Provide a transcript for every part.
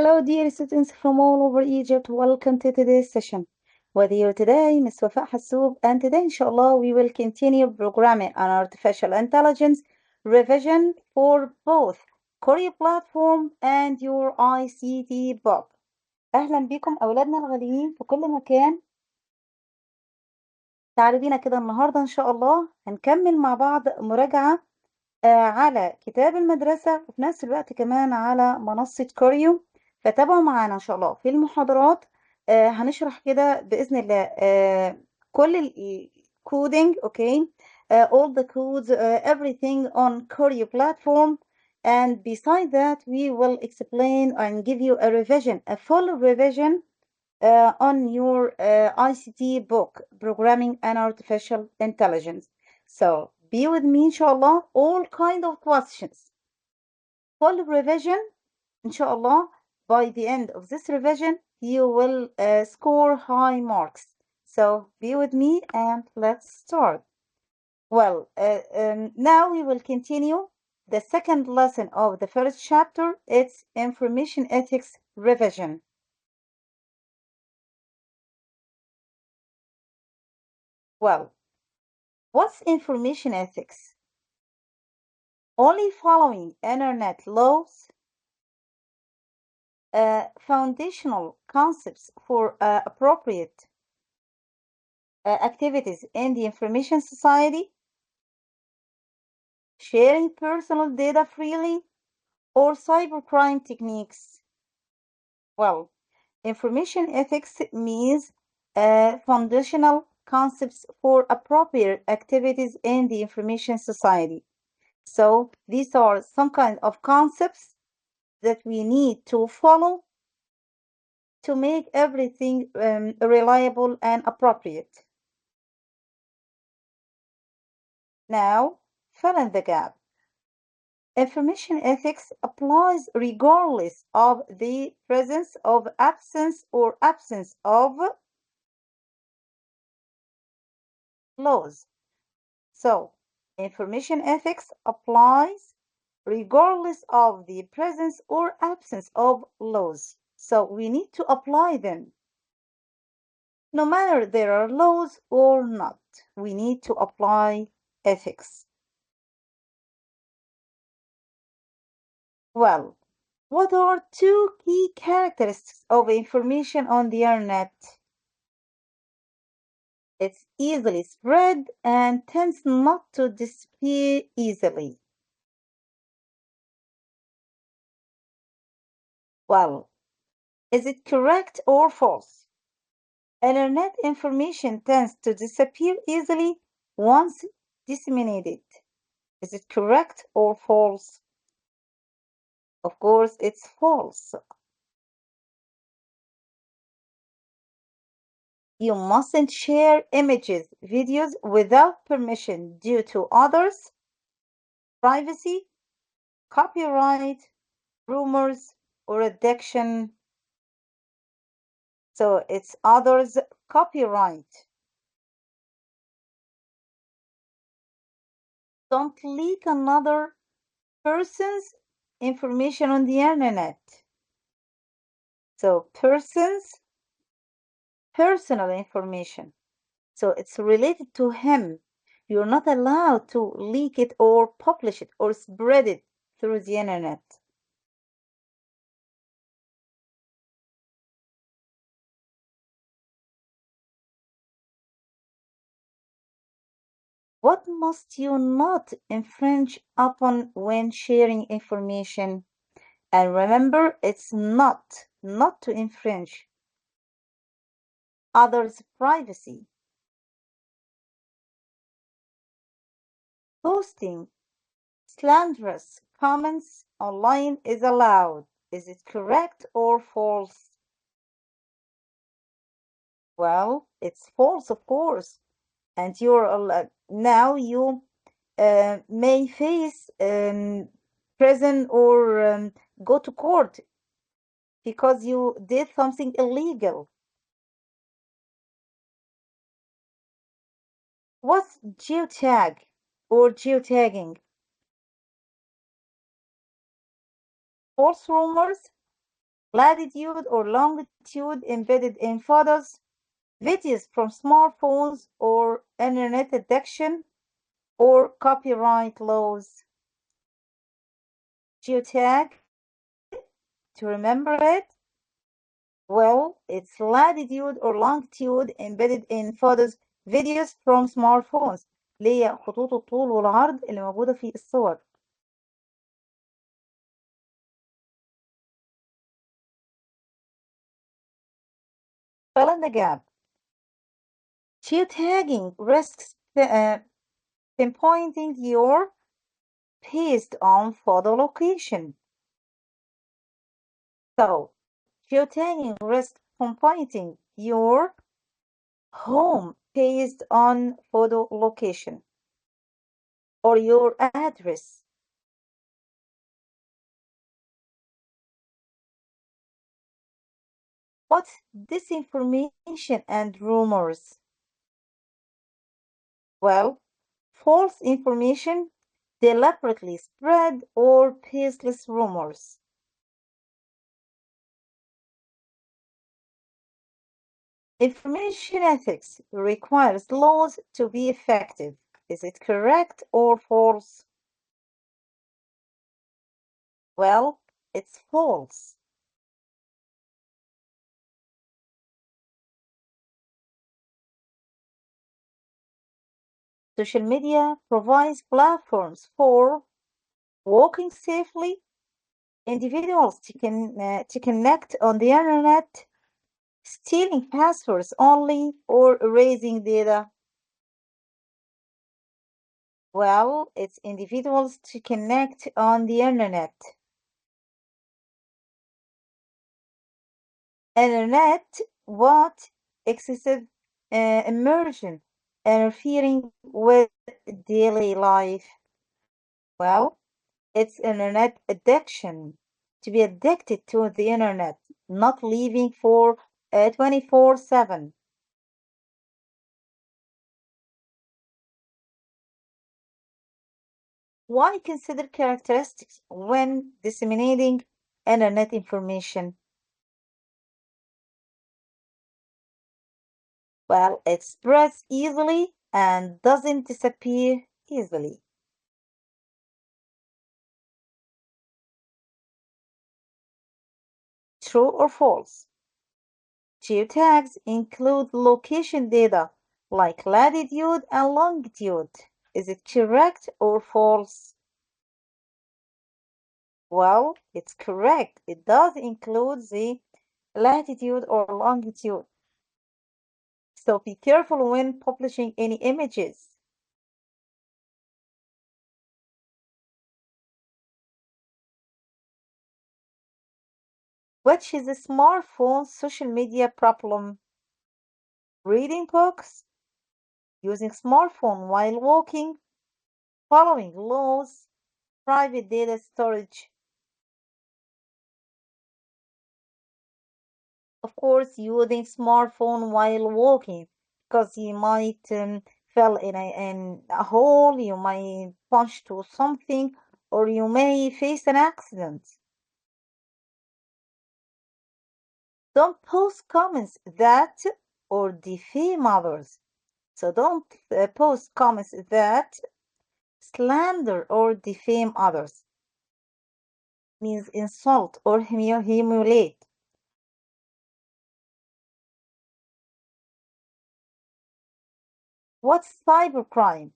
Hello, dear students from all over Egypt. Welcome to today's session. With you today, Ms. Wafa Hassoub, and today, inshallah, we will continue programming on artificial intelligence revision for both Korea platform and your ICT book. أهلا بكم أولادنا الغاليين في كل مكان. تعالوا بينا كده النهاردة إن شاء الله هنكمل مع بعض مراجعة على كتاب المدرسة وفي نفس الوقت كمان على منصة كوريو. فتابعوا معانا إن شاء الله في المحاضرات. هنشرح كده بإذن الله كل الكودينج okay all the codes everything on Koryo platform, and beside that we will explain and give you a revision, a full revision on your ICT book, Programming and Artificial Intelligence. So be with me, inshallah, all kind of questions. Full revision, inshallah. By the end of this revision, you will score high marks. So be with me and let's start. Well, now we will continue the second lesson of the first chapter. It's Information Ethics Revision. Well, what's information ethics? Only following internet laws, foundational concepts for appropriate activities in the information society, sharing personal data freely, or cybercrime techniques. Well, information ethics means foundational concepts for appropriate activities in the information society. So these are some kind of concepts that we need to follow to make everything reliable and appropriate. Now, fill in the gap. Information ethics applies regardless of the presence of absence or absence of laws. So, information ethics applies regardless of the presence or absence of laws. So, we need to apply them. No matter there are laws or not, we need to apply ethics. Well, what are two key characteristics of information on the internet? It's easily spread and tends not to disappear easily. Well, is it correct or false? Internet information tends to disappear easily once disseminated. Is it correct or false? Of course, it's false. You mustn't share images, videos without permission due to others, privacy, copyright, rumors, or addiction. So it's others' copyright. Don't leak another person's information on the internet. So person's personal information. So it's related to him. You're not allowed to leak it or publish it or spread it through the internet. What must you not infringe upon when sharing information? And remember, it's not to infringe others' privacy. Posting slanderous comments online is allowed. Is it correct or false? Well, it's false, of course. And now you may face prison or go to court because you did something illegal. What's geotag or geotagging? False rumors latitude or longitude embedded in photos, videos from smartphones or internet addiction, or copyright laws. Geotag, to remember it, well, it's latitude or longitude embedded in photos, videos from smartphones، اللي هي خطوط الطول والعرض اللي موجودة في الصور. Fill in the gap. Geotagging risks pinpointing your based on photo location. So, geotagging risks pinpointing your home based on photo location or your address. What's disinformation and rumors? Well, false information, deliberately spread or baseless rumors. Information ethics requires laws to be effective. Is it correct or false? Well, it's false. Social media provides platforms for walking safely, individuals to connect on the internet, stealing passwords only, or erasing data. Well, it's individuals to connect on the internet. Internet, what? Excessive immersion, interfering with daily life. Well, it's internet addiction. To be addicted to the internet, not leaving for 24/7. Why consider characteristics when disseminating internet information? Well, it spreads easily and doesn't disappear easily. True or false? Geotags include location data like latitude and longitude. Is it correct or false? Well, it's correct. It does include the latitude or longitude. So be careful when publishing any images. Which is a smartphone social media problem? Reading books, using smartphone while walking, following laws, private data storage. Of course, using smartphone while walking because you might fell in a hole, you might punch to something, or you may face an accident. Don't post comments that or defame others. So don't post comments that slander or defame others. Means insult or humiliate. What's cybercrime?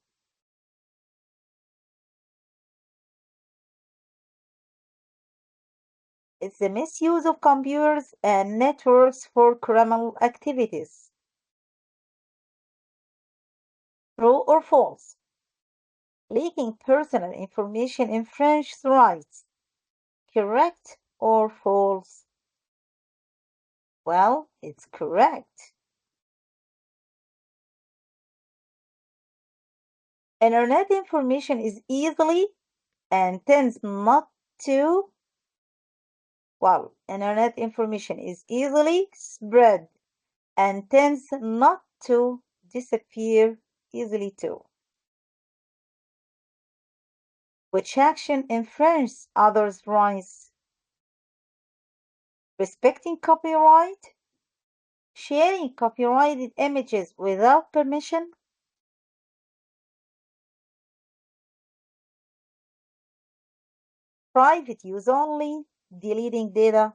It's the misuse of computers and networks for criminal activities. True or false? Leaking personal information infringes rights. Correct or false? Well, it's correct. Internet information is easily and tends not to, well, internet information is easily spread and tends not to disappear easily too. Which action infringes others' rights? Respecting copyright, sharing copyrighted images without permission, private use only, deleting data.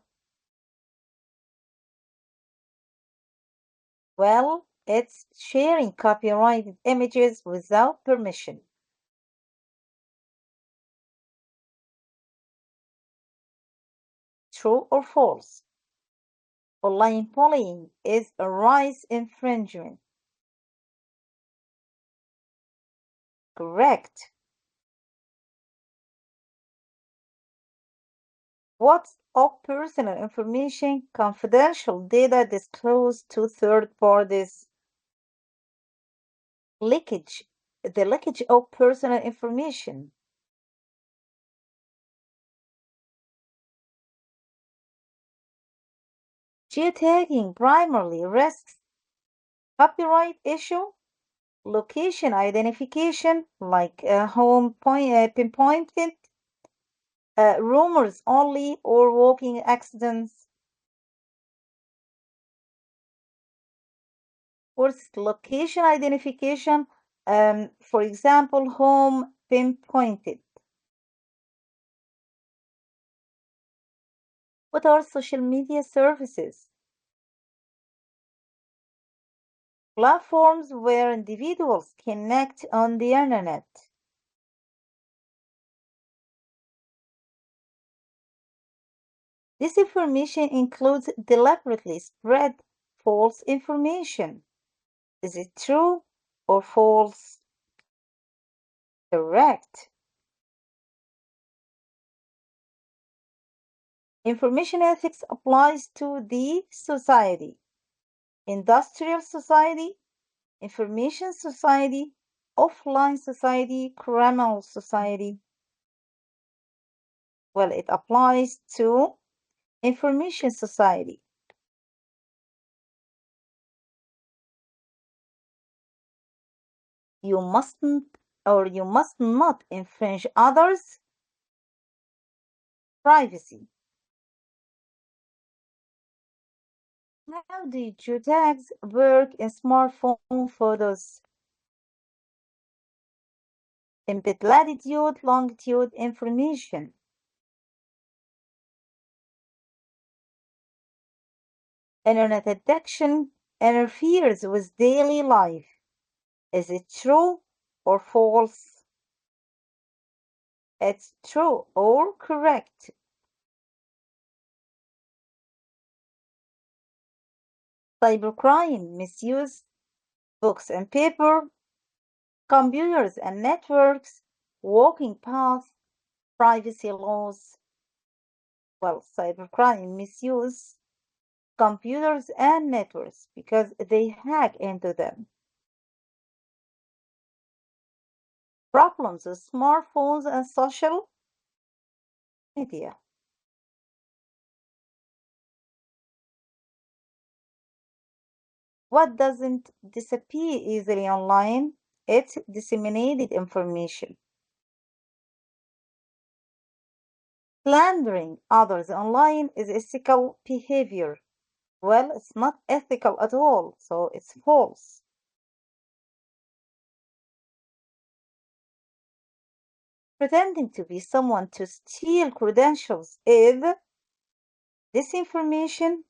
Well, it's sharing copyrighted images without permission. True or false? Online bullying is a rights infringement. Correct. What's of personal information, confidential data disclosed to third parties? Leakage. The leakage of personal information. Geotagging primarily risks copyright issue, location identification like pinpointed, rumors only, or walking accidents. First, location identification, for example, home pinpointed. What are social media services? Platforms where individuals connect on the internet. This information includes deliberately spread false information. Is it true or false? Correct. Information ethics applies to the society, industrial society, information society, offline society, criminal society. Well, it applies to information society. You mustn't or you must not infringe others' privacy. How do geotags work in smartphone photos? Embed latitude, longitude information. Internet addiction interferes with daily life. Is it true or false? It's true or correct. Cybercrime misuse books and paper, computers and networks, walking paths, privacy laws. Well, cybercrime misuse computers and networks because they hack into them. Problems with smartphones and social media. What doesn't disappear easily online? It's disseminated information. Slandering others online is ethical behavior. Well, it's not ethical at all, so it's false. Pretending to be someone to steal credentials is disinformation,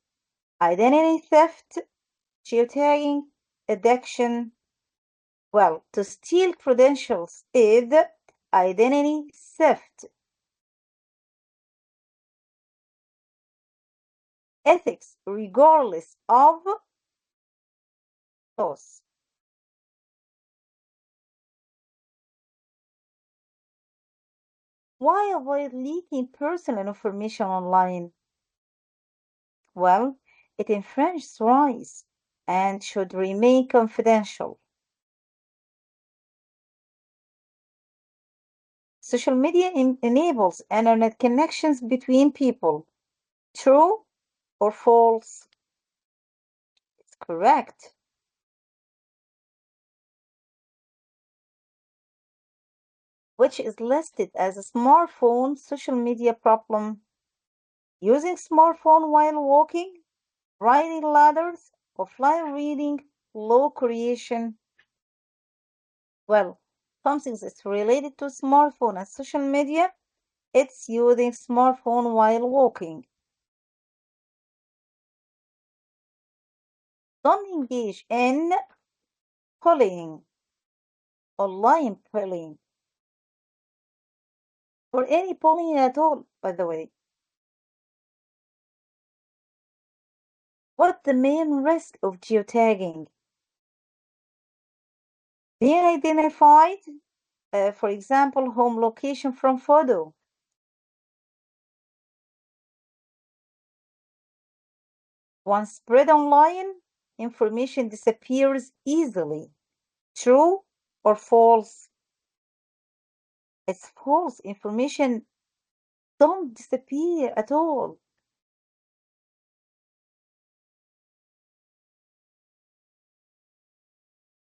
identity theft, geotagging, addiction. Well, to steal credentials is identity theft. Ethics, regardless of those. Why avoid leaking personal information online? Well, it infringes rights and should remain confidential. Social media enables internet connections between people. True or false? It's correct. Which is listed as a smartphone social media problem? Using smartphone while walking, riding ladders, offline reading, law creation. Well, something that's related to smartphone and social media, it's using smartphone while walking. Don't engage in bullying, online bullying, or any bullying at all, by the way. What's the main risk of geotagging? Being identified, for example, home location from photo. Once spread online, information disappears easily. True or false? It's false. Information don't disappear at all.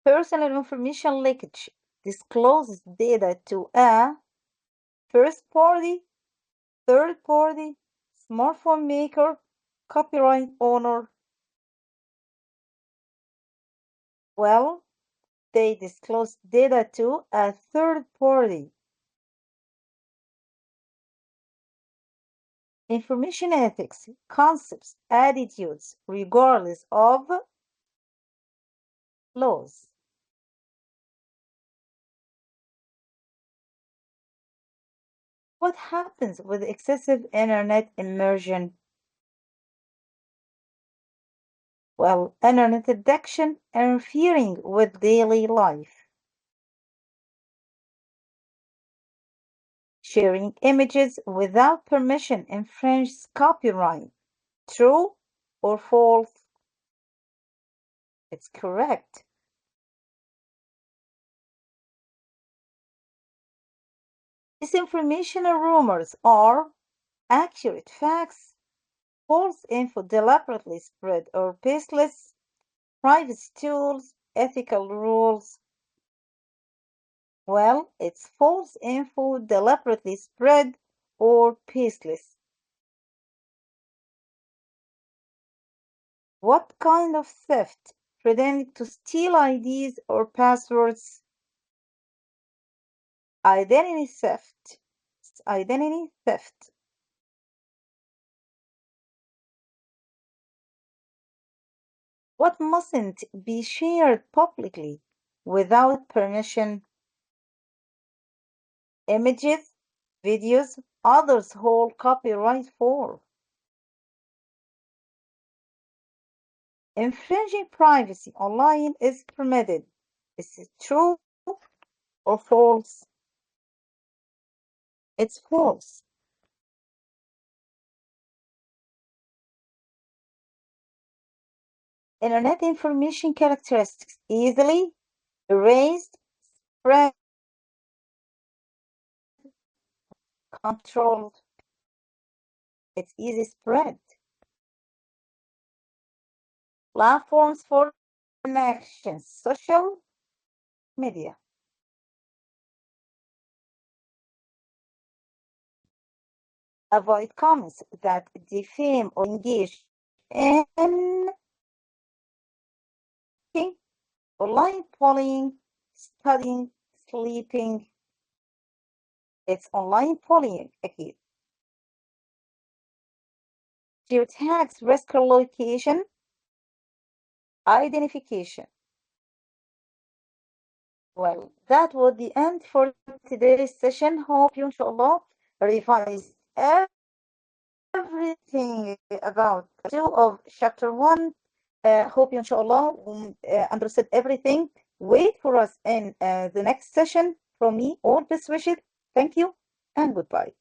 Personal information leakage discloses data to a first party, third party, smartphone maker, copyright owner. Well, they disclose data to a third party. Information ethics, concepts, attitudes, regardless of laws. What happens with excessive internet immersion? Well, internet addiction interfering with daily life. Sharing images without permission infringes copyright. True or false? It's correct. Disinformation and rumors are accurate facts, false info deliberately spread or baseless, privacy tools, ethical rules. Well, it's false info deliberately spread or baseless. What kind of theft? Pretending to steal IDs or passwords? Identity theft. Identity theft. What mustn't be shared publicly without permission? Images, videos, others hold copyright for. Infringing privacy online is permitted. Is it true or false? It's false. Internet information characteristics easily erased, spread, controlled. It's easy spread. Platforms for connections, social media. Avoid comments that defame or engage in online bullying, studying, sleeping. It's online bullying أكيد. Geotags risk location, identification. Well, that was the end for today's session. Hope you, inshallah, revise everything about two of chapter one. Hope you, inshallah, understood everything. Wait for us in the next session. From me, all best wishes. Thank you and goodbye.